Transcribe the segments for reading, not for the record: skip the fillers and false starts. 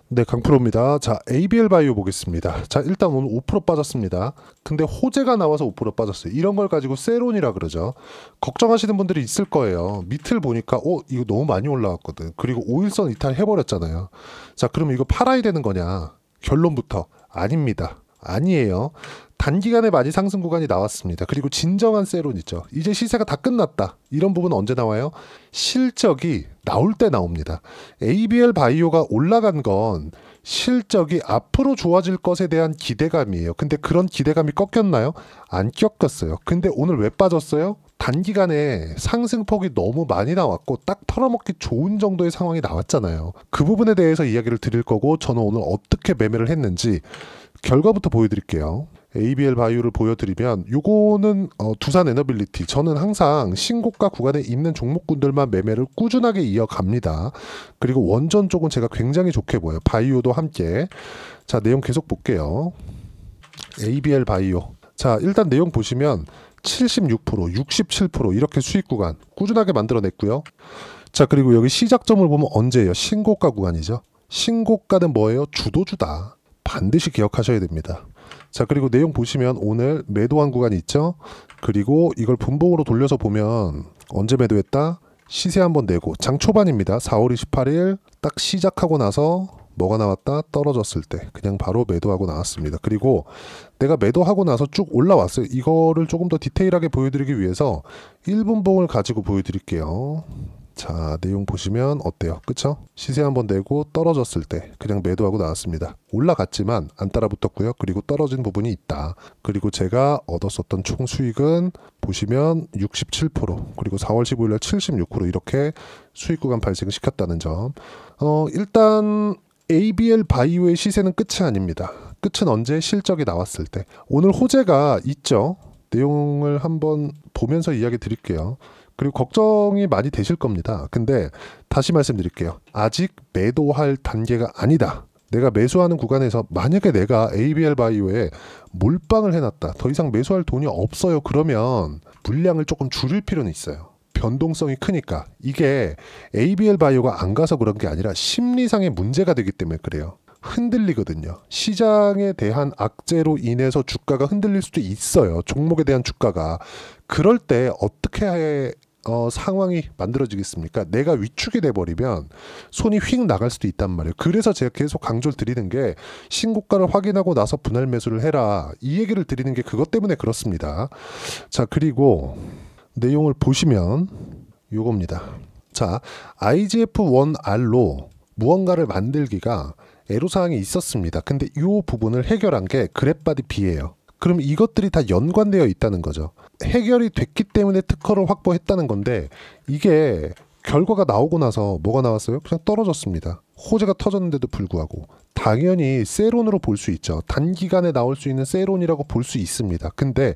네, 강프로입니다. 자, ABL 바이오 보겠습니다. 자, 일단 오늘 5% 빠졌습니다. 근데 호재가 나와서 5% 빠졌어요. 이런 걸 가지고 세론이라 그러죠. 걱정하시는 분들이 있을 거예요. 밑을 보니까 이거 너무 많이 올라왔거든. 그리고 5일선 이탈 해버렸잖아요. 자, 그러면 이거 팔아야 되는 거냐? 결론부터 아닙니다. 아니에요. 단기간에 많이 상승 구간이 나왔습니다. 그리고 진정한 세론 있죠. 이제 시세가 다 끝났다. 이런 부분은 언제 나와요? 실적이 나올 때 나옵니다. ABL 바이오가 올라간 건 실적이 앞으로 좋아질 것에 대한 기대감이에요. 근데 그런 기대감이 꺾였나요? 안 꺾였어요. 근데 오늘 왜 빠졌어요? 단기간에 상승폭이 너무 많이 나왔고 딱 털어먹기 좋은 정도의 상황이 나왔잖아요. 그 부분에 대해서 이야기를 드릴 거고, 저는 오늘 어떻게 매매를 했는지 결과부터 보여드릴게요. ABL 바이오를 보여드리면, 요거는 두산 에너빌리티, 저는 항상 신고가 구간에 있는 종목군들만 매매를 꾸준하게 이어갑니다. 그리고 원전 쪽은 제가 굉장히 좋게 보여요. 바이오도 함께. 자, 내용 계속 볼게요. ABL 바이오, 자, 일단 내용 보시면 76%, 67% 이렇게 수익 구간 꾸준하게 만들어냈고요. 자, 그리고 여기 시작점을 보면 언제예요? 신고가 구간이죠. 신고가는 뭐예요? 주도주다. 반드시 기억하셔야 됩니다. 자, 그리고 내용 보시면 오늘 매도한 구간이 있죠. 그리고 이걸 분봉으로 돌려서 보면 언제 매도했다? 시세 한번 내고 장 초반입니다. 4월 28일 딱 시작하고 나서 뭐가 나왔다? 떨어졌을 때 그냥 바로 매도하고 나왔습니다. 그리고 내가 매도하고 나서 쭉 올라왔어요. 이거를 조금 더 디테일하게 보여드리기 위해서 1분봉을 가지고 보여드릴게요. 자, 내용 보시면 어때요? 그쵸? 시세 한번 내고 떨어졌을 때 그냥 매도하고 나왔습니다. 올라갔지만 안 따라 붙었고요. 그리고 떨어진 부분이 있다. 그리고 제가 얻었었던 총 수익은 보시면 67%, 그리고 4월 15일날 76% 이렇게 수익 구간 발생시켰다는 점. 일단 ABL 바이오의 시세는 끝이 아닙니다. 끝은 언제? 실적이 나왔을 때. 오늘 호재가 있죠. 내용을 한번 보면서 이야기 드릴게요. 그리고 걱정이 많이 되실 겁니다. 근데 다시 말씀드릴게요. 아직 매도할 단계가 아니다. 내가 매수하는 구간에서 만약에 내가 ABL 바이오에 몰빵을 해놨다. 더 이상 매수할 돈이 없어요. 그러면 물량을 조금 줄일 필요는 있어요. 변동성이 크니까. 이게 ABL 바이오가 안 가서 그런 게 아니라 심리상의 문제가 되기 때문에 그래요. 흔들리거든요. 시장에 대한 악재로 인해서 주가가 흔들릴 수도 있어요. 종목에 대한 주가가. 그럴 때 어떻게 상황이 만들어지겠습니까? 내가 위축이 돼버리면 손이 휙 나갈 수도 있단 말이에요. 그래서 제가 계속 강조를 드리는 게 신고가를 확인하고 나서 분할 매수를 해라. 이 얘기를 드리는 게 그것 때문에 그렇습니다. 자, 그리고 내용을 보시면 요겁니다. 자, IGF-1R로 무언가를 만들기가 애로사항이 있었습니다. 근데 이 부분을 해결한 게 그랩바디 B예요. 그럼 이것들이 다 연관되어 있다는 거죠. 해결이 됐기 때문에 특허를 확보했다는 건데, 이게 결과가 나오고 나서 뭐가 나왔어요? 그냥 떨어졌습니다. 호재가 터졌는데도 불구하고. 당연히 세론으로 볼 수 있죠. 단기간에 나올 수 있는 세론이라고 볼 수 있습니다. 근데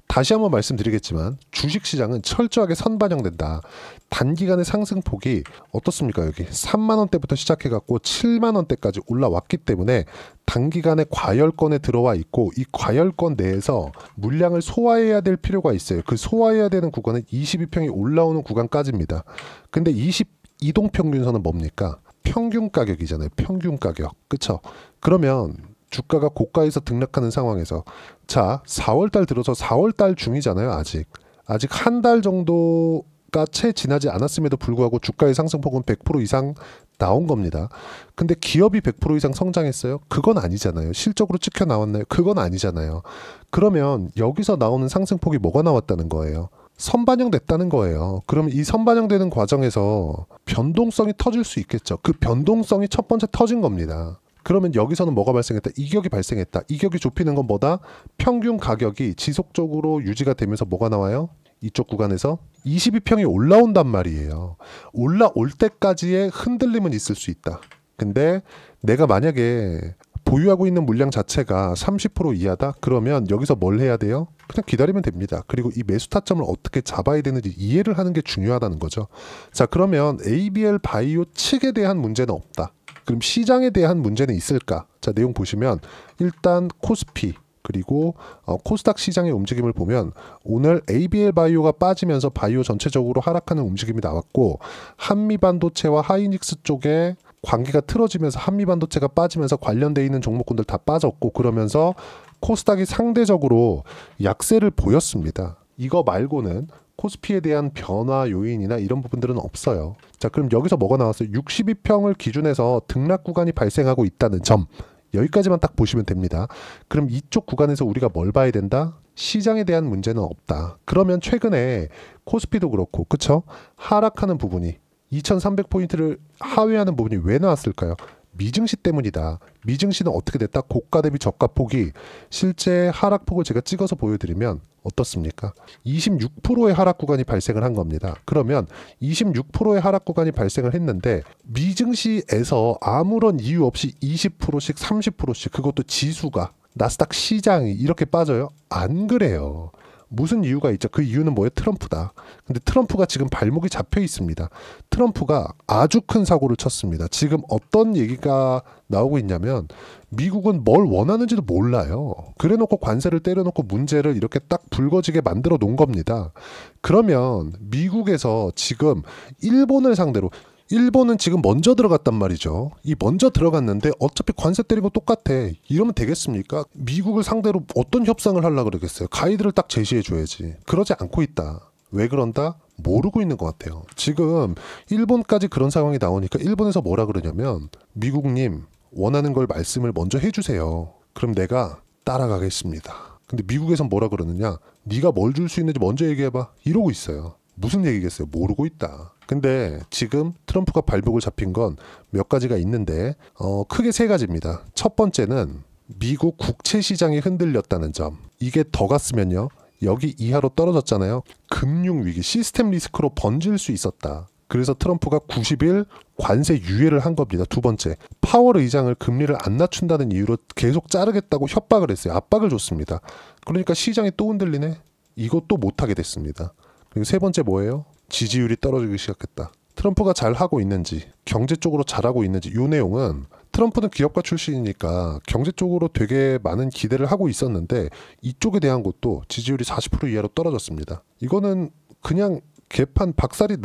다시 한번 말씀드리겠지만 주식시장은 철저하게 선반영된다. 단기간의 상승폭이 어떻습니까? 여기 3만원대부터 시작해갖고 7만원대까지 올라왔기 때문에 단기간에 과열권에 들어와 있고, 이 과열권 내에서 물량을 소화해야 될 필요가 있어요. 그 소화해야 되는 구간은 22평이 올라오는 구간까지입니다. 근데 22동평균선은 뭡니까? 평균 가격이잖아요. 평균 가격. 그쵸? 그러면 주가가 고가에서 등락하는 상황에서, 자, 4월달 들어서 4월달 중이잖아요. 아직 한 달 정도가 채 지나지 않았음에도 불구하고 주가의 상승폭은 100% 이상 나온 겁니다. 근데 기업이 100% 이상 성장했어요? 그건 아니잖아요. 실적으로 찍혀 나왔나요? 그건 아니잖아요. 그러면 여기서 나오는 상승폭이 뭐가 나왔다는 거예요? 선반영됐다는 거예요. 그럼 이 선반영되는 과정에서 변동성이 터질 수 있겠죠. 그 변동성이 첫 번째 터진 겁니다. 그러면 여기서는 뭐가 발생했다? 이격이 발생했다. 이격이 좁히는 건 뭐다? 평균 가격이 지속적으로 유지가 되면서 뭐가 나와요? 이쪽 구간에서 22평이 올라온단 말이에요. 올라올 때까지의 흔들림은 있을 수 있다. 근데 내가 만약에 보유하고 있는 물량 자체가 30% 이하다? 그러면 여기서 뭘 해야 돼요? 그냥 기다리면 됩니다. 그리고 이 매수 타점을 어떻게 잡아야 되는지 이해를 하는 게 중요하다는 거죠. 자, 그러면 ABL 바이오 측에 대한 문제는 없다. 그럼 시장에 대한 문제는 있을까? 자, 내용 보시면 일단 코스피 그리고 코스닥 시장의 움직임을 보면 오늘 ABL 바이오가 빠지면서 바이오 전체적으로 하락하는 움직임이 나왔고, 한미반도체와 하이닉스 쪽에 관계가 틀어지면서 한미반도체가 빠지면서 관련돼 있는 종목군들 다 빠졌고 그러면서 코스닥이 상대적으로 약세를 보였습니다. 이거 말고는 코스피에 대한 변화 요인이나 이런 부분들은 없어요. 자, 그럼 여기서 뭐가 나왔어요? 62평을 기준해서 등락 구간이 발생하고 있다는 점. 여기까지만 딱 보시면 됩니다. 그럼 이쪽 구간에서 우리가 뭘 봐야 된다? 시장에 대한 문제는 없다. 그러면 최근에 코스피도 그렇고 그쵸? 하락하는 부분이 2300포인트를 하회하는 부분이 왜 나왔을까요? 미증시 때문이다. 미증시는 어떻게 됐다? 고가 대비 저가 폭이 실제 하락폭을 제가 찍어서 보여드리면 어떻습니까? 26%의 하락 구간이 발생을 한 겁니다. 그러면 26%의 하락 구간이 발생을 했는데 미증시에서 아무런 이유 없이 20%씩 30%씩 그것도 지수가 나스닥 시장이 이렇게 빠져요? 안 그래요. 무슨 이유가 있죠? 그 이유는 뭐예요? 트럼프다. 근데 트럼프가 지금 발목이 잡혀 있습니다. 트럼프가 아주 큰 사고를 쳤습니다. 지금 어떤 얘기가 나오고 있냐면 미국은 뭘 원하는지도 몰라요. 그래놓고 관세를 때려놓고 문제를 이렇게 딱 불거지게 만들어 놓은 겁니다. 그러면 미국에서 지금 일본을 상대로 일본은 지금 먼저 들어갔단 말이죠. 이 먼저 들어갔는데 어차피 관세 때리고 똑같아. 이러면 되겠습니까? 미국을 상대로 어떤 협상을 하려고 그러겠어요. 가이드를 딱 제시해 줘야지. 그러지 않고 있다. 왜 그런다? 모르고 있는 것 같아요. 지금 일본까지 그런 상황이 나오니까 일본에서 뭐라 그러냐면 미국님 원하는 걸 말씀을 먼저 해주세요. 그럼 내가 따라가겠습니다. 근데 미국에선 뭐라 그러느냐? 네가 뭘 줄 수 있는지 먼저 얘기해봐. 이러고 있어요. 무슨 얘기겠어요? 모르고 있다. 근데 지금 트럼프가 발목을 잡힌 건 몇 가지가 있는데 크게 세 가지입니다. 첫 번째는 미국 국채 시장이 흔들렸다는 점. 이게 더 갔으면요. 여기 이하로 떨어졌잖아요. 금융위기, 시스템 리스크로 번질 수 있었다. 그래서 트럼프가 90일 관세 유예를 한 겁니다. 두 번째, 파월 의장을 금리를 안 낮춘다는 이유로 계속 자르겠다고 협박을 했어요. 압박을 줬습니다. 그러니까 시장이 또 흔들리네? 이것도 못하게 됐습니다. 그리고 세 번째 뭐예요? 지지율이 떨어지기 시작했다. 트럼프가 잘하고 있는지, 경제 쪽으로 잘하고 있는지, 이 내용은 트럼프는 기업가 출신이니까 경제 쪽으로 되게 많은 기대를 하고 있었는데 이쪽에 대한 것도 지지율이 40% 이하로 떨어졌습니다. 이거는 그냥 개판 박살이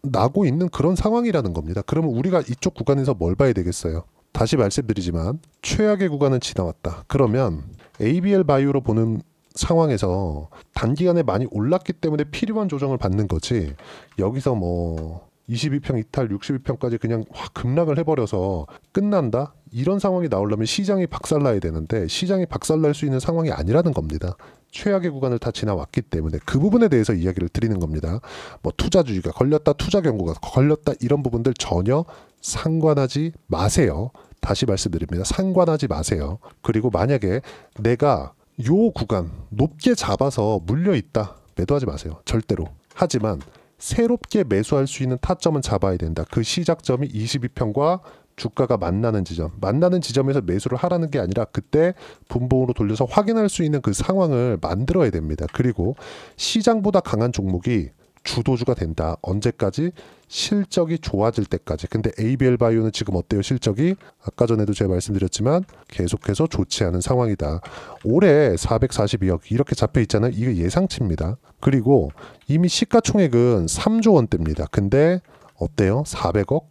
나고 있는 그런 상황이라는 겁니다. 그러면 우리가 이쪽 구간에서 뭘 봐야 되겠어요? 다시 말씀드리지만 최악의 구간은 지나왔다. 그러면 ABL 바이오로 보는 상황에서 단기간에 많이 올랐기 때문에 필요한 조정을 받는 거지 여기서 뭐 22평 이탈 62평까지 그냥 확 급락을 해버려서 끝난다? 이런 상황이 나오려면 시장이 박살나야 되는데 시장이 박살날 수 있는 상황이 아니라는 겁니다. 최악의 구간을 다 지나왔기 때문에 그 부분에 대해서 이야기를 드리는 겁니다. 뭐 투자주의가 걸렸다, 투자 경고가 걸렸다 이런 부분들 전혀 상관하지 마세요. 다시 말씀드립니다. 상관하지 마세요. 그리고 만약에 내가 요 구간 높게 잡아서 물려있다. 매도하지 마세요. 절대로. 하지만 새롭게 매수할 수 있는 타점은 잡아야 된다. 그 시작점이 22평과 주가가 만나는 지점. 만나는 지점에서 매수를 하라는 게 아니라 그때 분봉으로 돌려서 확인할 수 있는 그 상황을 만들어야 됩니다. 그리고 시장보다 강한 종목이 주도주가 된다. 언제까지? 실적이 좋아질 때까지. 근데 ABL 바이오는 지금 어때요? 실적이 아까 전에도 제가 말씀드렸지만 계속해서 좋지 않은 상황이다. 올해 442억 이렇게 잡혀 있잖아요. 이게 예상치입니다. 그리고 이미 시가총액은 3조 원대입니다. 근데 어때요? 400억?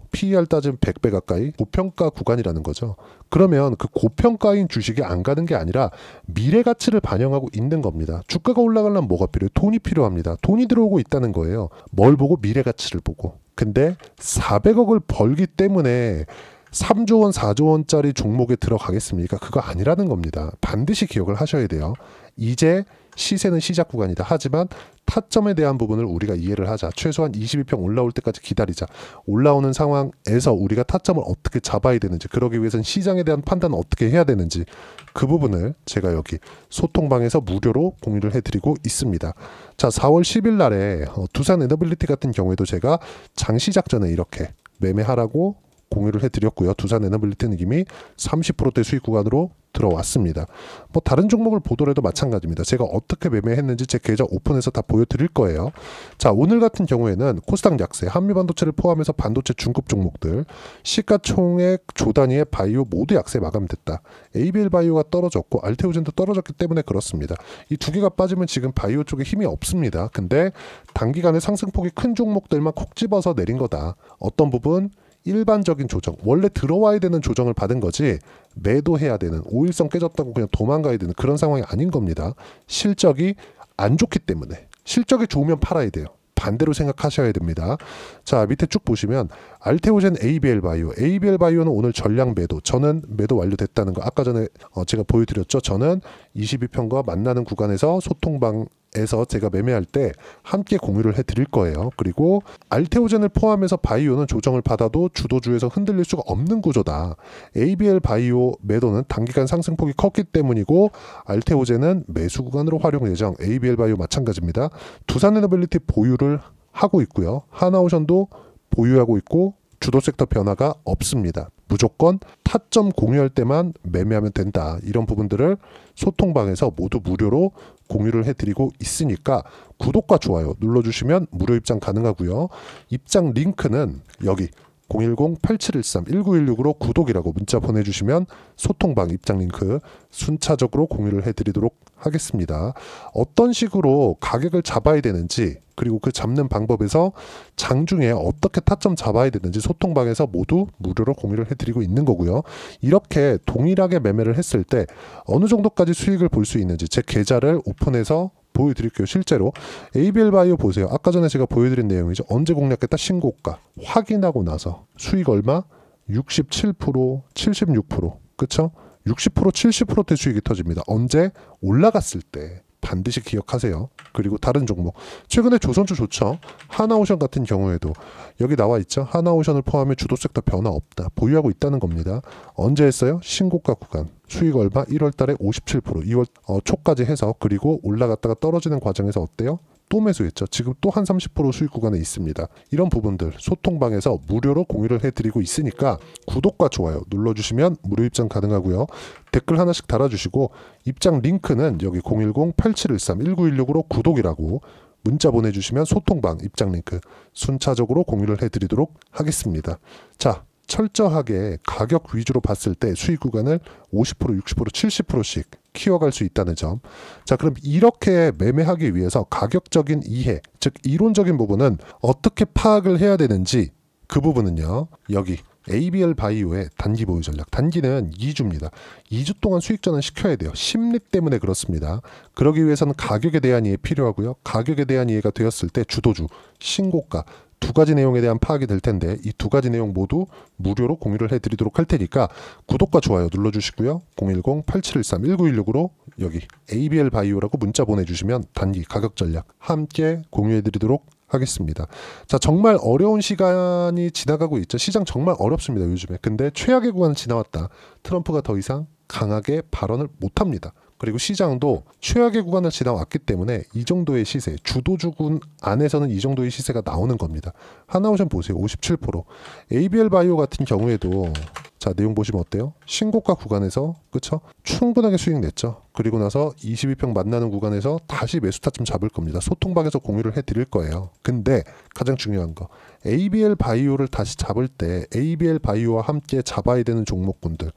PER 따지면 100배 가까이 고평가 구간이라는 거죠. 그러면 그 고평가인 주식이 안 가는 게 아니라 미래 가치를 반영하고 있는 겁니다. 주가가 올라가려면 뭐가 필요해요? 돈이 필요합니다. 돈이 들어오고 있다는 거예요. 뭘 보고? 미래 가치를 보고. 근데 400억을 벌기 때문에 3조 원, 4조 원짜리 종목에 들어가겠습니까? 그거 아니라는 겁니다. 반드시 기억을 하셔야 돼요. 이제 시세는 시작 구간이다. 하지만 타점에 대한 부분을 우리가 이해를 하자. 최소한 22평 올라올 때까지 기다리자. 올라오는 상황에서 우리가 타점을 어떻게 잡아야 되는지, 그러기 위해서는 시장에 대한 판단을 어떻게 해야 되는지 그 부분을 제가 여기 소통방에서 무료로 공유를 해드리고 있습니다. 자, 4월 10일 날에 두산 에너빌리티 같은 경우에도 제가 장 시작 전에 이렇게 매매하라고 공유를 해드렸고요. 두산 에너빌리티는 이미 30%대 수익 구간으로 들어왔습니다. 뭐 다른 종목을 보더라도 마찬가지입니다. 제가 어떻게 매매했는지 제 계좌 오픈해서 다 보여드릴 거예요. 자, 오늘 같은 경우에는 코스닥 약세, 한미반도체를 포함해서 반도체 중급 종목들, 시가총액 조 단위의 바이오 모두 약세 마감됐다. ABL 바이오가 떨어졌고 알테오젠도 떨어졌기 때문에 그렇습니다. 이 두 개가 빠지면 지금 바이오 쪽에 힘이 없습니다. 근데 단기간에 상승폭이 큰 종목들만 콕 집어서 내린 거다. 어떤 부분? 일반적인 조정, 원래 들어와야 되는 조정을 받은 거지 매도해야 되는, 5일선 깨졌다고 그냥 도망가야 되는 그런 상황이 아닌 겁니다. 실적이 안 좋기 때문에. 실적이 좋으면 팔아야 돼요. 반대로 생각하셔야 됩니다. 자, 밑에 쭉 보시면 알테오젠 ABL 바이오. ABL 바이오는 오늘 전량 매도. 저는 매도 완료됐다는 거 아까 전에 제가 보여드렸죠. 저는 22편과 만나는 구간에서 소통방에서 제가 매매할 때 함께 공유를 해드릴 거예요. 그리고 알테오젠을 포함해서 바이오는 조정을 받아도 주도주에서 흔들릴 수가 없는 구조다. ABL 바이오 매도는 단기간 상승폭이 컸기 때문이고 알테오젠은 매수 구간으로 활용 예정. ABL 바이오 마찬가지입니다. 두산에너빌리티 보유를 하고 있고요. 하나오션도 보유하고 있고 주도 섹터 변화가 없습니다. 무조건 타점 공유할 때만 매매하면 된다. 이런 부분들을 소통방에서 모두 무료로 공유를 해드리고 있으니까 구독과 좋아요 눌러주시면 무료 입장 가능하고요. 입장 링크는 여기 010-8713-1916으로 구독이라고 문자 보내주시면 소통방 입장 링크 순차적으로 공유를 해드리도록 하겠습니다. 어떤 식으로 가격을 잡아야 되는지 그리고 그 잡는 방법에서 장중에 어떻게 타점 잡아야 되는지 소통방에서 모두 무료로 공유를 해드리고 있는 거고요. 이렇게 동일하게 매매를 했을 때 어느 정도까지 수익을 볼 수 있는지 제 계좌를 오픈해서 보여드릴게요. 실제로 ABL 바이오 보세요. 아까 전에 제가 보여드린 내용이죠. 언제 공략했다? 신고가 확인하고 나서 수익 얼마? 67%, 76%. 그쵸? 60%, 70%대 수익이 터집니다. 언제? 올라갔을 때. 반드시 기억하세요. 그리고 다른 종목 최근에 조선주 좋죠. 하나오션 같은 경우에도 여기 나와 있죠. 하나오션을 포함해 주도 섹터 변화 없다. 보유하고 있다는 겁니다. 언제 했어요? 신고가 구간 수익 얼마? 1월 달에 57%, 2월 초까지 해서 그리고 올라갔다가 떨어지는 과정에서 어때요? 또 매수했죠. 지금 또 한 30% 수익 구간에 있습니다. 이런 부분들 소통방에서 무료로 공유를 해드리고 있으니까 구독과 좋아요 눌러주시면 무료 입장 가능하고요. 댓글 하나씩 달아주시고 입장 링크는 여기 010-8713-1916으로 구독이라고 문자 보내주시면 소통방 입장 링크 순차적으로 공유를 해드리도록 하겠습니다. 자, 철저하게 가격 위주로 봤을 때 수익 구간을 50%, 60%, 70%씩 키워갈 수 있다는 점. 자, 그럼 이렇게 매매하기 위해서 가격적인 이해, 즉 이론적인 부분은 어떻게 파악을 해야 되는지 그 부분은요. 여기 ABL 바이오의 단기 보유 전략. 단기는 2주입니다. 2주 동안 수익전환 시켜야 돼요. 심리 때문에 그렇습니다. 그러기 위해서는 가격에 대한 이해 필요하고요. 가격에 대한 이해가 되었을 때 주도주, 신고가 두 가지 내용에 대한 파악이 될 텐데 이 두 가지 내용 모두 무료로 공유를 해드리도록 할 테니까 구독과 좋아요 눌러주시고요. 010-8713-1916으로 여기 ABL 바이오라고 문자 보내주시면 단기 가격 전략 함께 공유해드리도록 하겠습니다. 자, 정말 어려운 시간이 지나가고 있죠. 시장 정말 어렵습니다. 요즘에. 근데 최악의 구간을 지나왔다. 트럼프가 더 이상 강하게 발언을 못합니다. 그리고 시장도 최악의 구간을 지나왔기 때문에 이 정도의 시세, 주도주군 안에서는 이 정도의 시세가 나오는 겁니다. 하나오션 보세요. 57%. ABL 바이오 같은 경우에도 자, 내용 보시면 어때요? 신고가 구간에서 그쵸? 충분하게 수익 냈죠. 그리고 나서 22평 만나는 구간에서 다시 매수 타점 잡을 겁니다. 소통방에서 공유를 해드릴 거예요. 근데 가장 중요한 거 ABL 바이오를 다시 잡을 때 ABL 바이오와 함께 잡아야 되는 종목군들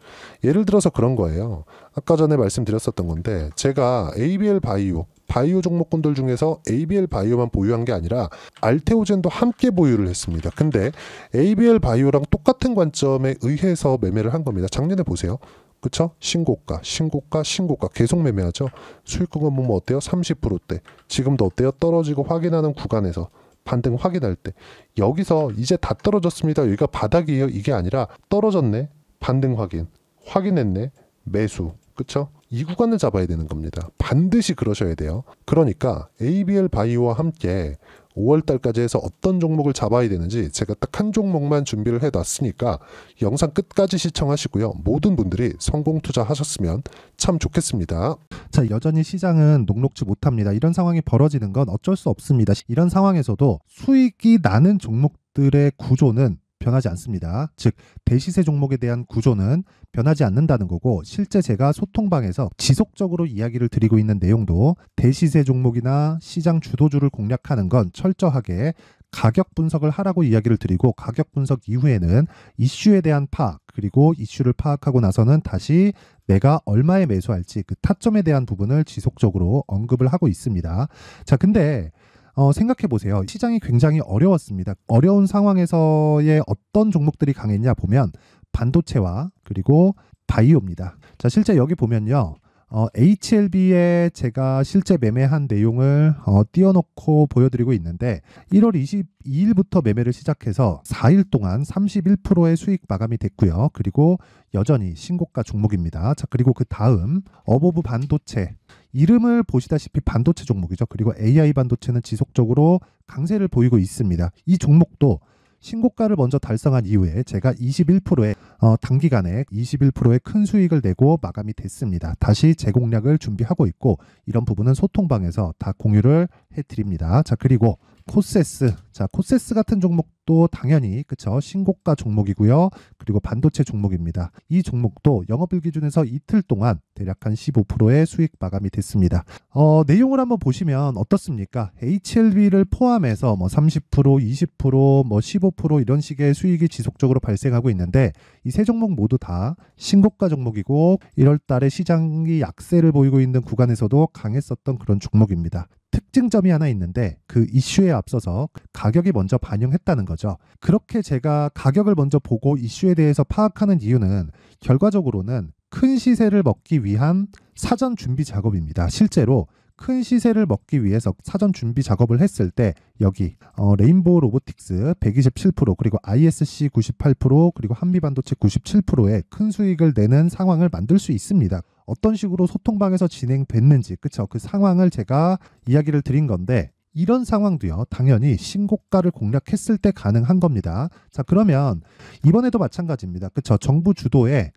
예를 들어서 그런 거예요. 아까 전에 말씀드렸었던 건데 제가 ABL 바이오 종목군들 중에서 ABL 바이오만 보유한 게 아니라 알테오젠도 함께 보유를 했습니다. 근데 ABL 바이오랑 똑같은 관점에 의해서 매매를 한 겁니다. 작년에 보세요. 그쵸? 신고가 계속 매매하죠. 수익 구간 보면 어때요? 30%대. 지금도 어때요? 떨어지고 확인하는 구간에서 반등 확인할 때 여기서 이제 다 떨어졌습니다. 여기가 바닥이에요. 이게 아니라 떨어졌네. 반등 확인했네. 매수. 그쵸? 이 구간을 잡아야 되는 겁니다. 반드시 그러셔야 돼요. 그러니까 ABL 바이오와 함께 5월달까지 해서 어떤 종목을 잡아야 되는지 제가 딱 한 종목만 준비를 해놨으니까 영상 끝까지 시청하시고요. 모든 분들이 성공 투자하셨으면 참 좋겠습니다. 자, 여전히 시장은 녹록지 못합니다. 이런 상황이 벌어지는 건 어쩔 수 없습니다. 이런 상황에서도 수익이 나는 종목들의 구조는 변하지 않습니다. 즉 대시세 종목에 대한 구조는 변하지 않는다는 거고 실제 제가 소통방에서 지속적으로 이야기를 드리고 있는 내용도 대시세 종목이나 시장 주도주를 공략하는 건 철저하게 가격 분석을 하라고 이야기를 드리고 가격 분석 이후에는 이슈에 대한 파악 그리고 이슈를 파악하고 나서는 다시 내가 얼마에 매수할지 그 타점에 대한 부분을 지속적으로 언급을 하고 있습니다. 자, 근데 생각해 보세요. 시장이 굉장히 어려웠습니다. 어려운 상황에서의 어떤 종목들이 강했냐 보면 반도체와 그리고 바이오입니다. 자, 실제 여기 보면요. HLB에 제가 실제 매매한 내용을 띄워놓고 보여드리고 있는데 1월 22일부터 매매를 시작해서 4일 동안 31%의 수익 마감이 됐고요. 그리고 여전히 신고가 종목입니다. 자, 그리고 그 다음 어보브 반도체, 이름을 보시다시피 반도체 종목이죠. 그리고 AI 반도체는 지속적으로 강세를 보이고 있습니다. 이 종목도 신고가를 먼저 달성한 이후에 제가 21%의 단기간에 21%의 큰 수익을 내고 마감이 됐습니다. 다시 재공략을 준비하고 있고 이런 부분은 소통방에서 다 공유를 해드립니다. 자, 그리고 코세스. 자, 코세스 같은 종목도 당연히 그쵸, 신고가 종목이고요. 그리고 반도체 종목입니다. 이 종목도 영업일 기준에서 이틀 동안 대략 한 15%의 수익 마감이 됐습니다. 내용을 한번 보시면 어떻습니까? HLB를 포함해서 뭐 30%, 20%, 뭐 15% 이런 식의 수익이 지속적으로 발생하고 있는데 이 세 종목 모두 다 신고가 종목이고 1월 달에 시장이 약세를 보이고 있는 구간에서도 강했었던 그런 종목입니다. 특징점이 하나 있는데 그 이슈에 앞서서 가격이 먼저 반영했다는 거죠. 그렇게 제가 가격을 먼저 보고 이슈에 대해서 파악하는 이유는 결과적으로는 큰 시세를 먹기 위한 사전 준비 작업입니다. 실제로 큰 시세를 먹기 위해서 사전 준비 작업을 했을 때 여기 레인보우 로보틱스 127% 그리고 ISC 98% 그리고 한미반도체 97%의 큰 수익을 내는 상황을 만들 수 있습니다. 어떤 식으로 소통방에서 진행됐는지 그쵸, 그 상황을 제가 이야기를 드린 건데 이런 상황도요 당연히 신고가를 공략했을 때 가능한 겁니다. 자, 그러면 이번에도 마찬가지입니다. 그쵸, 정부 주도의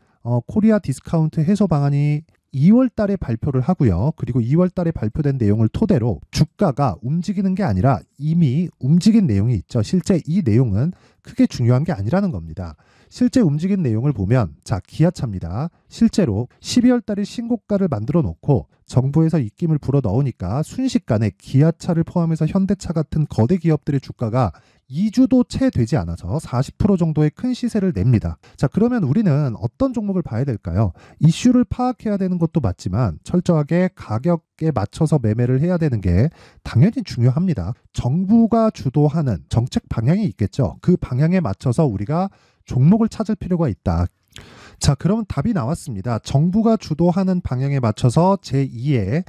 코리아 디스카운트 해소 방안이 2월 달에 발표를 하고요. 그리고 2월 달에 발표된 내용을 토대로 주가가 움직이는 게 아니라 이미 움직인 내용이 있죠. 실제 이 내용은 크게 중요한 게 아니라는 겁니다. 실제 움직인 내용을 보면 자, 기아차입니다. 실제로 12월 달에 신고가를 만들어 놓고 정부에서 입김을 불어 넣으니까 순식간에 기아차를 포함해서 현대차 같은 거대 기업들의 주가가 2주도 채 되지 않아서 40% 정도의 큰 시세를 냅니다. 자, 그러면 우리는 어떤 종목을 봐야 될까요? 이슈를 파악해야 되는 것도 맞지만 철저하게 가격에 맞춰서 매매를 해야 되는 게 당연히 중요합니다. 정부가 주도하는 정책 방향이 있겠죠. 그 방향에 맞춰서 우리가 종목을 찾을 필요가 있다. 자, 그러면 답이 나왔습니다. 정부가 주도하는 방향에 맞춰서 제2의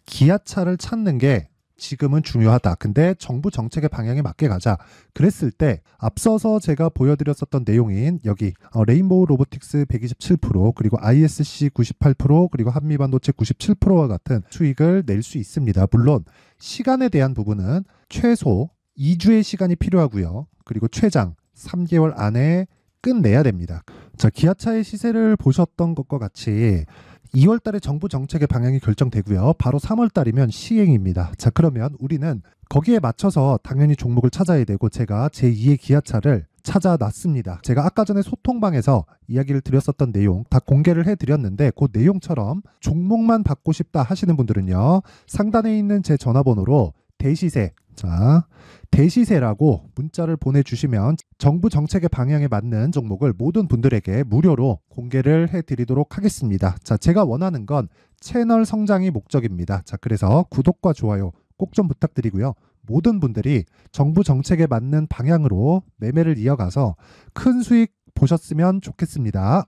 기아차를 찾는 게 지금은 중요하다. 근데 정부 정책의 방향에 맞게 가자. 그랬을 때 앞서서 제가 보여드렸었던 내용인 여기 레인보우 로보틱스 127% 그리고 ISC 98% 그리고 한미반도체 97%와 같은 수익을 낼 수 있습니다. 물론 시간에 대한 부분은 최소 2주의 시간이 필요하고요. 그리고 최장 3개월 안에 끝내야 됩니다. 자, 기아차의 시세를 보셨던 것과 같이 2월 달에 정부 정책의 방향이 결정되고요. 바로 3월 달이면 시행입니다. 자, 그러면 우리는 거기에 맞춰서 당연히 종목을 찾아야 되고 제가 제2의 기아차를 찾아놨습니다. 제가 아까 전에 소통방에서 이야기를 드렸었던 내용 다 공개를 해드렸는데 그 내용처럼 종목만 받고 싶다 하시는 분들은요. 상단에 있는 제 전화번호로 대시세, 자, 대시세라고 문자를 보내주시면 정부 정책의 방향에 맞는 종목을 모든 분들에게 무료로 공개를 해드리도록 하겠습니다. 자, 제가 원하는 건 채널 성장이 목적입니다. 자, 그래서 구독과 좋아요 꼭 좀 부탁드리고요. 모든 분들이 정부 정책에 맞는 방향으로 매매를 이어가서 큰 수익 보셨으면 좋겠습니다.